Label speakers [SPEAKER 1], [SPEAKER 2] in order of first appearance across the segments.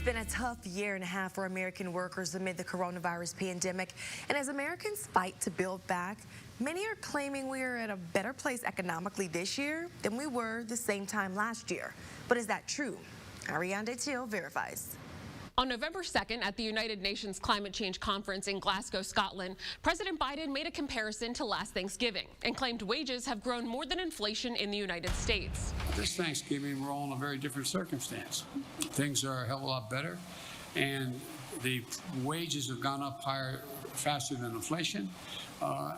[SPEAKER 1] been a tough year and a half for American workers amid the coronavirus pandemic. And as Americans fight to build back, many are claiming we are at a better place economically this year than we were the same time last year. But is that true? Ariane Till verifies.
[SPEAKER 2] On November 2nd, at the United Nations Climate Change Conference in Glasgow, Scotland, President Biden made a comparison to last Thanksgiving and claimed wages have grown more than inflation in the United States.
[SPEAKER 3] This Thanksgiving, we're all in a very different circumstance. Things are a hell of a lot better, and the wages have gone up higher, faster than inflation,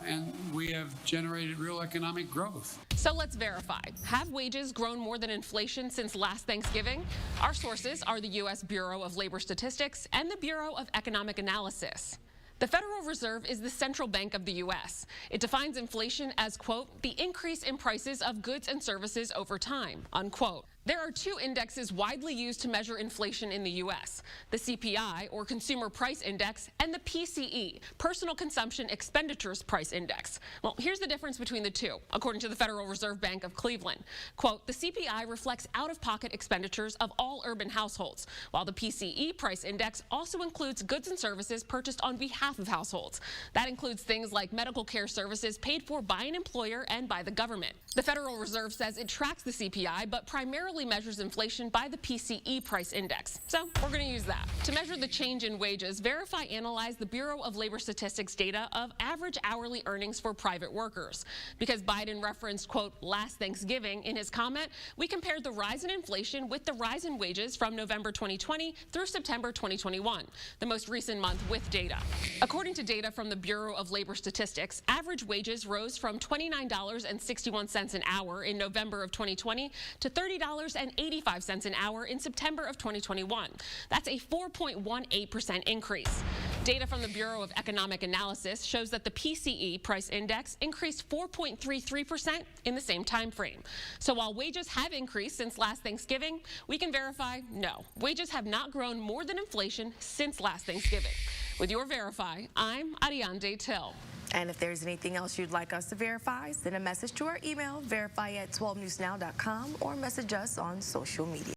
[SPEAKER 3] and we have generated real economic growth.
[SPEAKER 2] So let's verify. Have wages grown more than inflation since last Thanksgiving? Our sources are the U.S. Bureau of Labor Statistics and the Bureau of Economic Analysis. The Federal Reserve is the central bank of the U.S. It defines inflation as, quote, the increase in prices of goods and services over time, unquote. There are two indexes widely used to measure inflation in the U.S., the CPI, or Consumer Price Index, and the PCE, Personal Consumption Expenditures Price Index. Well, here's the difference between the two, according to the Federal Reserve Bank of Cleveland. Quote, the CPI reflects out-of-pocket expenditures of all urban households, while the PCE Price Index also includes goods and services purchased on behalf of households. That includes things like medical care services paid for by an employer and by the government. The Federal Reserve says it tracks the CPI, but primarily measures inflation by the PCE price index. So we're going to use that. To measure the change in wages, Verify analyzed the Bureau of Labor Statistics data of average hourly earnings for private workers. Because Biden referenced, quote, last Thanksgiving in his comment, we compared the rise in inflation with the rise in wages from November 2020 through September 2021, the most recent month with data. According to data from the Bureau of Labor Statistics, average wages rose from $29.61 an hour in November of 2020 to $30.85 an hour in September of 2021. That's a 4.18% increase. Data from the Bureau of Economic Analysis shows that the PCE price index increased 4.33% in the same time frame. So while wages have increased since last Thanksgiving, we can verify no, wages have not grown more than inflation since last Thanksgiving. With your Verify, I'm Ariane Till.
[SPEAKER 1] And if there's anything else you'd like us to verify, send a message to our email, verify@12newsnow.com, or message us on social media.